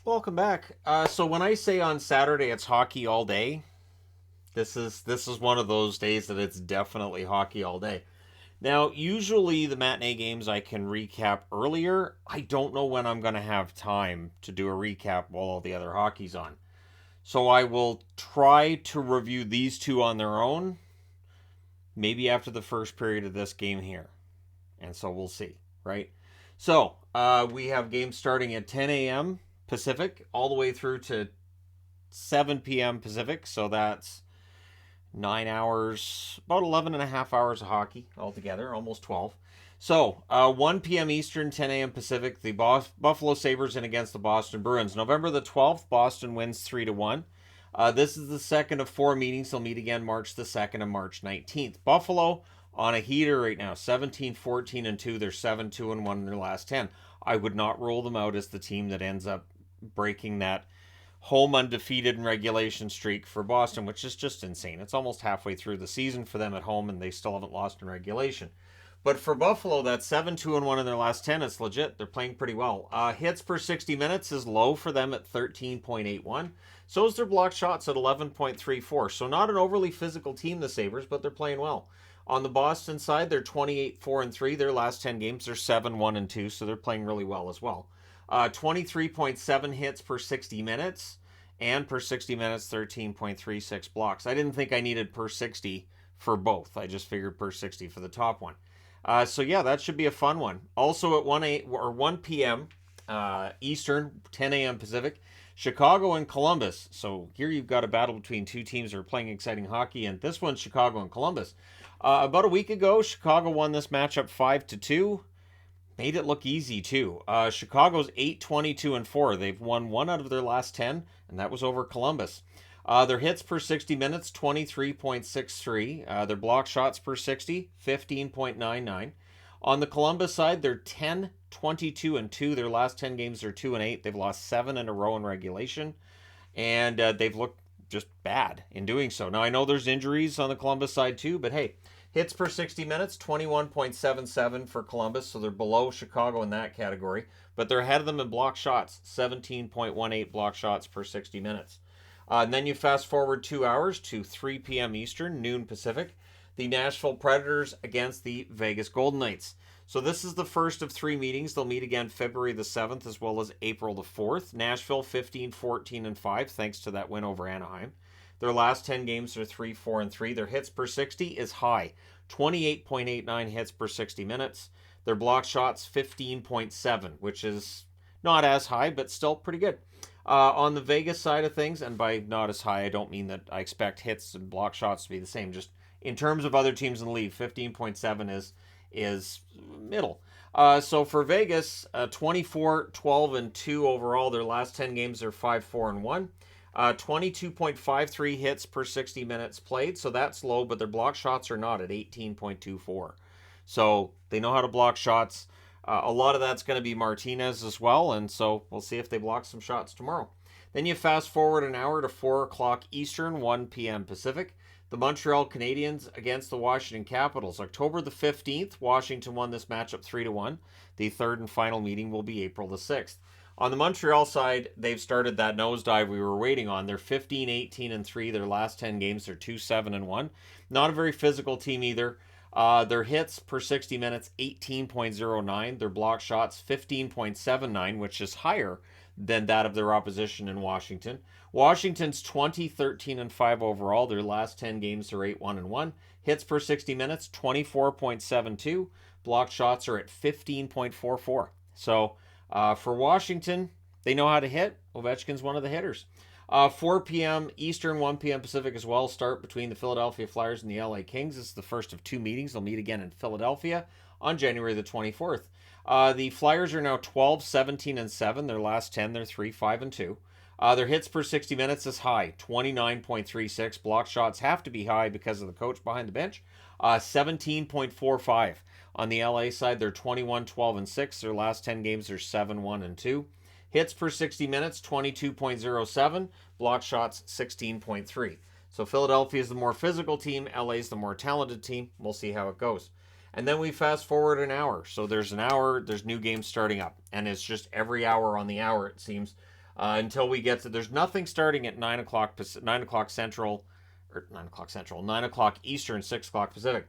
Welcome back. So when I say on Saturday it's hockey all day, this is one of those days that it's definitely hockey all day. Now, usually the matinee games I can recap earlier. I don't know when I'm going to have time to do a recap while all the other hockey's on. So I will try to review these two on their own, maybe after the first period of this game here. And so we'll see, right? So we have games starting at 10 a.m. Pacific all the way through to 7 p.m. Pacific. So that's 9 hours, about 11 and a half hours of hockey altogether, almost 12. So 1 p.m. Eastern, 10 a.m. Pacific, the Buffalo Sabres in against the Boston Bruins. November the 12th, Boston wins 3-1. This is the second of four meetings. They'll meet again March the 2nd and March 19th. Buffalo on a heater right now, 17-14-2. They're 7-2-1 in their last 10. I would not rule them out as the team that ends up breaking that home undefeated in regulation streak for Boston, which is just insane. It's almost halfway through the season for them at home, and they still haven't lost in regulation. But for Buffalo, that 7-2-1 in their last 10, it's legit. They're playing pretty well. Hits per 60 minutes is low for them at 13.81. So is their blocked shots at 11.34. So not an overly physical team, the Sabres, but they're playing well. On the Boston side, they're 28-4-3. Their last 10 games, they're 7-1-2, so they're playing really well as well. 23.7 hits per 60 minutes, and per 60 minutes, 13.36 blocks. I didn't think I needed per 60 for both. I just figured per 60 for the top one. So yeah, that should be a fun one. Also at 1 p.m. Eastern, 10 a.m. Pacific, Chicago and Columbus. So here you've got a battle between two teams that are playing exciting hockey, and this one's Chicago and Columbus. About a week ago, Chicago won this matchup 5-2. Made it look easy too. Chicago's 8-22-4. They've won 1 out of their last 10, and that was over Columbus. Their hits per 60 minutes, 23.63. Their block shots per 60, 15.99. On the Columbus side, they're 10-22-2. Their last 10 games are 2-8. They've lost 7 in a row in regulation, and they've looked just bad in doing so. Now, I know there's injuries on the Columbus side too, but hey, hits per 60 minutes, 21.77 for Columbus, so they're below Chicago in that category. But they're ahead of them in block shots, 17.18 block shots per 60 minutes. And then you fast forward 2 hours to 3 p.m. Eastern, noon Pacific. The Nashville Predators against the Vegas Golden Knights. So this is the first of 3 meetings. They'll meet again February the 7th as well as April the 4th. Nashville 15-14-5 thanks to that win over Anaheim. Their last 10 games are 3-4-3. Their hits per 60 is high, 28.89 hits per 60 minutes. Their block shots 15.7, which is not as high, but still pretty good. On the Vegas side of things, and by not as high, I don't mean that I expect hits and block shots to be the same. Just in terms of other teams in the league, 15.7 is middle. So for Vegas, 24-12-2 overall. Their last 10 games are 5-4-1. 22.53 hits per 60 minutes played, so that's low, but their block shots are not at 18.24. So they know how to block shots. A lot of that's going to be Martinez as well, and so we'll see if they block some shots tomorrow. Then you fast forward an hour to 4 o'clock Eastern, 1 p.m. Pacific. The Montreal Canadiens against the Washington Capitals. October the 15th, Washington won this matchup 3-1. The third and final meeting will be April the 6th. On the Montreal side, they've started that nosedive we were waiting on. They're 15-18-3. Their last 10 games are 2-7-1. Not a very physical team either. Their hits per 60 minutes, 18.09. Their block shots, 15.79, which is higher than that of their opposition in Washington. Washington's 20-13-5 overall. Their last 10 games are 8-1-1. Hits per 60 minutes, 24.72. Block shots are at 15.44. So for Washington, they know how to hit. Ovechkin's one of the hitters. 4 p.m. Eastern, 1 p.m. Pacific as well. Start between the Philadelphia Flyers and the LA Kings. This is the first of 2 meetings. They'll meet again in Philadelphia on January the 24th. The Flyers are now 12-17-7. Their last 10, they're 3-5-2. Their hits per 60 minutes is high, 29.36. Block shots have to be high because of the coach behind the bench, 17.45. On the LA side, they're 21-12-6. Their last 10 games are 7-1-2. Hits per 60 minutes, 22.07. Block shots, 16.3. So Philadelphia is the more physical team. LA is the more talented team. We'll see how it goes. And then we fast forward an hour. So there's an hour, there's new games starting up. And it's just every hour on the hour, it seems. until we get to. There's nothing starting at 9 o'clock Central, or 9 o'clock Central, 9 o'clock Eastern, 6 o'clock Pacific.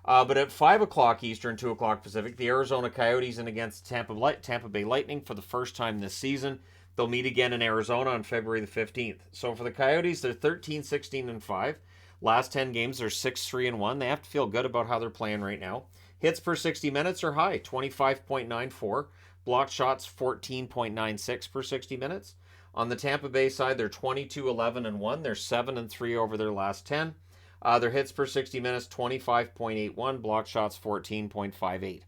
But at 5 o'clock Eastern, 2 o'clock Pacific, the Arizona Coyotes in against Tampa Bay Lightning for the first time this season. They'll meet again in Arizona on February the 15th. So for the Coyotes, they're 13, 16, and 5. Last 10 games, they're 6, 3, and 1. They have to feel good about how they're playing right now. Hits per 60 minutes are high, 25.94. Blocked shots, 14.96 per 60 minutes. On the Tampa Bay side, they're 22, 11, and 1. They're 7 and 3 over their last 10. Their hits per 60 minutes, 25.81. Block shots, 14.58.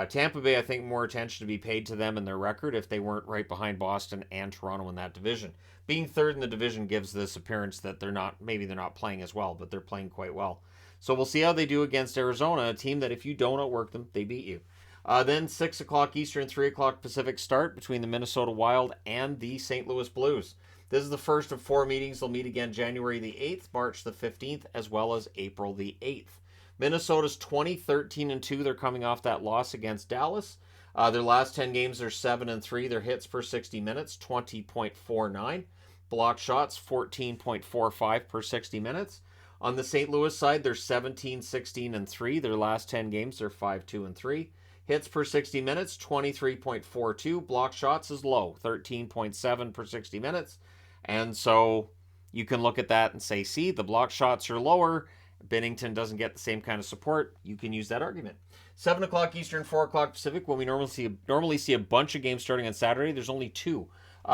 Tampa Bay, I think more attention to be paid to them and their record if they weren't right behind Boston and Toronto in that division. Being third in the division gives this appearance that maybe they're not playing as well, but they're playing quite well. So we'll see how they do against Arizona, a team that if you don't outwork them, they beat you. Then 6 o'clock Eastern, 3 o'clock Pacific start between the Minnesota Wild and the St. Louis Blues. This is the first of 4 meetings. They'll meet again January the 8th, March the 15th, as well as April the 8th. Minnesota's 20, 13, and 2. They're coming off that loss against Dallas. Their last 10 games are 7 and 3. Their hits per 60 minutes, 20.49. Block shots, 14.45 per 60 minutes. On the St. Louis side, they're 17, 16, and 3. Their last 10 games are 5, 2, and 3. Hits per 60 minutes, 23.42. Block shots is low, 13.7 per 60 minutes. And so you can look at that and say, see, the block shots are lower. Binnington doesn't get the same kind of support. You can use that argument. 7 o'clock Eastern, 4 o'clock Pacific. When we normally see a bunch of games starting on Saturday, there's only 2.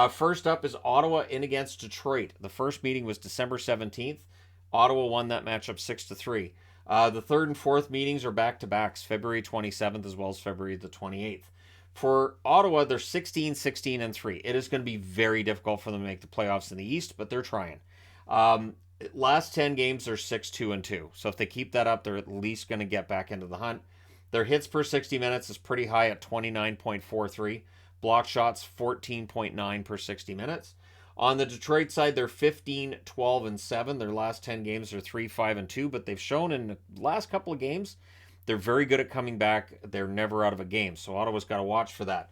First up is Ottawa in against Detroit. The first meeting was December 17th. Ottawa won that matchup 6-3. The third and fourth meetings are back-to-backs, February 27th as well as February the 28th. For Ottawa, they're 16, 16, and 3. It is going to be very difficult for them to make the playoffs in the East, but they're trying. Last 10 games, they're 6, 2, and 2. So if they keep that up, they're at least going to get back into the hunt. Their hits per 60 minutes is pretty high at 29.43. Block shots, 14.9 per 60 minutes. On the Detroit side, they're 15, 12, and 7. Their last 10 games are 3, 5, and 2, but they've shown in the last couple of games they're very good at coming back. They're never out of a game, so Ottawa's got to watch for that.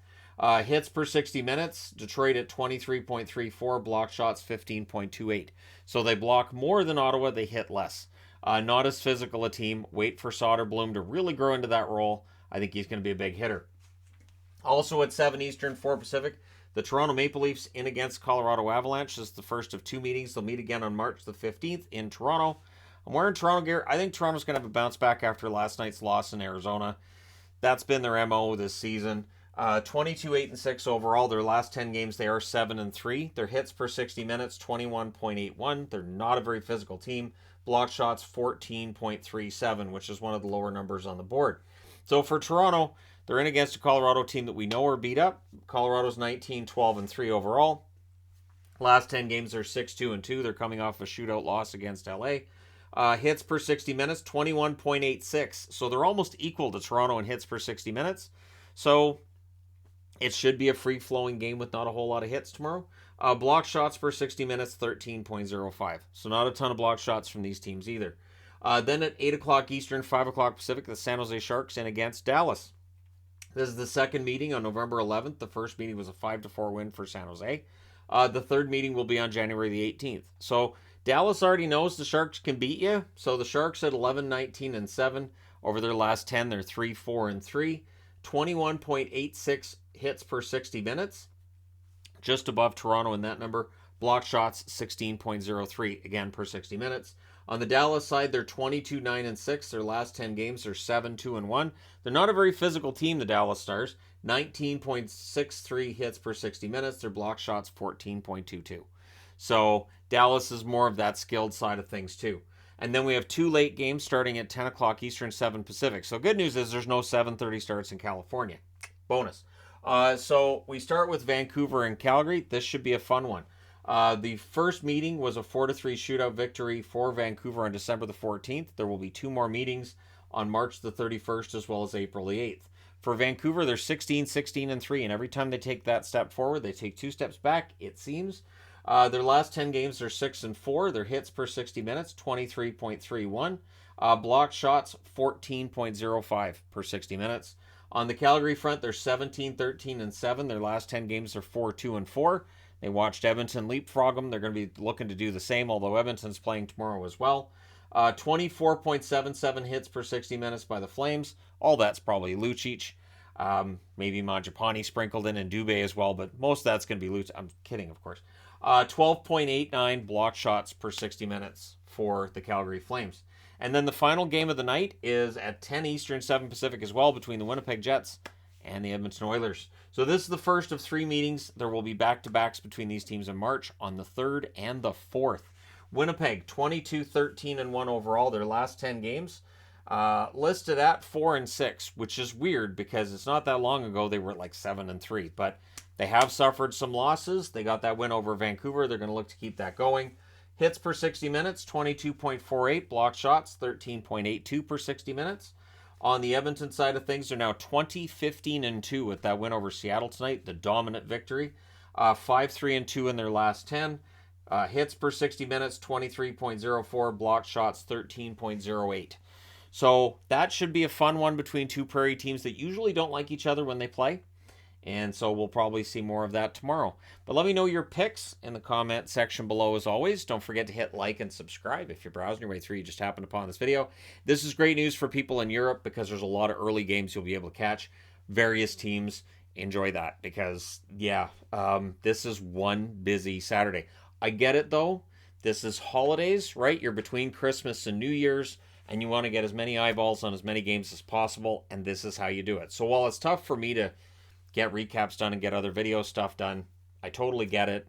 Hits per 60 minutes, Detroit at 23.34, block shots 15.28. So they block more than Ottawa, they hit less. Not as physical a team. Wait for Soderblom to really grow into that role. I think he's going to be a big hitter. Also at 7 Eastern, 4 Pacific, the Toronto Maple Leafs in against Colorado Avalanche. This is the first of 2 meetings. They'll meet again on March the 15th in Toronto. I'm wearing Toronto gear. I think Toronto's going to have a bounce back after last night's loss in Arizona. That's been their MO this season. 22, 8, and 6 overall. Their last 10 games, they are 7 and 3. Their hits per 60 minutes, 21.81. They're not a very physical team. Block shots, 14.37, which is one of the lower numbers on the board. So for Toronto, they're in against a Colorado team that we know are beat up. Colorado's 19, 12, and 3 overall. Last 10 games are 6, 2, and 2. They're coming off a shootout loss against LA. Hits per 60 minutes, 21.86. So they're almost equal to Toronto in hits per 60 minutes. So it should be a free-flowing game with not a whole lot of hits tomorrow. Block shots per 60 minutes, 13.05. So not a ton of block shots from these teams either. Then at 8 o'clock Eastern, 5 o'clock Pacific, the San Jose Sharks in against Dallas. This is the second meeting on November 11th. The first meeting was a 5-4 win for San Jose. The third meeting will be on January the 18th. So Dallas already knows the Sharks can beat you. So the Sharks at 11, 19, and 7. Over their last 10, they're 3, 4, and 3. 21.86 hits per 60 minutes. Just above Toronto in that number. Block shots, 16.03, again, per 60 minutes. On the Dallas side, they're 22, 9, and 6. Their last 10 games are 7, 2, and 1. They're not a very physical team, the Dallas Stars. 19.63 hits per 60 minutes. Their block shots, 14.22. So Dallas is more of that skilled side of things, too. And then we have 2 late games starting at 10 o'clock Eastern, 7 Pacific. So good news is there's no 7:30 starts in California. Bonus. So we start with Vancouver and Calgary. This should be a fun one. The first meeting was a 4-3 shootout victory for Vancouver on December the 14th. There will be 2 more meetings on March the 31st as well as April the 8th. For Vancouver, they're 16, 16, and 3, and every time they take that step forward, they take 2 steps back, it seems. Their last 10 games are 6 and 4. Their hits per 60 minutes, 23.31. Block shots, 14.05 per 60 minutes. On the Calgary front, they're 17, 13, and 7. Their last 10 games are 4, 2, and 4. They watched Edmonton leapfrog them. They're going to be looking to do the same, although Edmonton's playing tomorrow as well. 24.77 hits per 60 minutes by the Flames. All that's probably Lucic. Maybe Mangiapane sprinkled in and Dubé as well, but most of that's going to be Lucic. I'm kidding, of course. 12.89 block shots per 60 minutes for the Calgary Flames. And then the final game of the night is at 10 Eastern, 7 Pacific as well, between the Winnipeg Jets and the Edmonton Oilers. So this is the first of 3 meetings. There will be back-to-backs between these teams in March on the 3rd and the 4th. Winnipeg, 22-13-1 overall, their last 10 games. Listed at 4-6, which is weird because it's not that long ago they were at like 7-3. But they have suffered some losses. They got that win over Vancouver. They're going to look to keep that going. Hits per 60 minutes, 22.48. Block shots, 13.82 per 60 minutes. On the Edmonton side of things, they're now 20-15-2 with that win over Seattle tonight, the dominant victory. 5-3-2 in their last 10. Hits per 60 minutes, 23.04. Block shots, 13.08. So that should be a fun one between two Prairie teams that usually don't like each other when they play. And so we'll probably see more of that tomorrow. But let me know your picks in the comment section below as always. Don't forget to hit like and subscribe if you're browsing your way through. You just happened upon this video. This is great news for people in Europe because there's a lot of early games you'll be able to catch. Various teams, enjoy that because, this is one busy Saturday. I get it though. This is holidays, right? You're between Christmas and New Year's and you want to get as many eyeballs on as many games as possible. And this is how you do it. So while it's tough for me to get recaps done and get other video stuff done, I totally get it.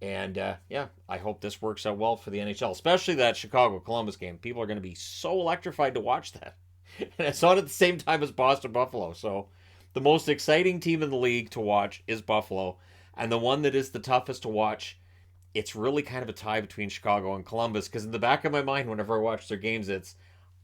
And I hope this works out well for the NHL, especially that Chicago-Columbus game. People are going to be so electrified to watch that. And it's on at the same time as Boston-Buffalo. So the most exciting team in the league to watch is Buffalo. And the one that is the toughest to watch, it's really kind of a tie between Chicago and Columbus. Because in the back of my mind, whenever I watch their games,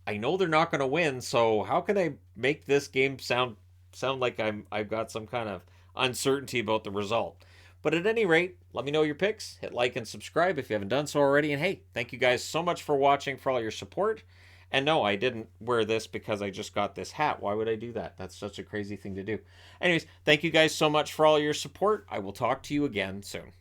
I know they're not going to win. So how can I make this game sound like I've got some kind of uncertainty about the result? But at any rate, let me know your picks. Hit like and subscribe if you haven't done so already. And hey, thank you guys so much for watching, for all your support. And no, I didn't wear this because I just got this hat. Why would I do that? That's such a crazy thing to do. Anyways, thank you guys so much for all your support. I will talk to you again soon.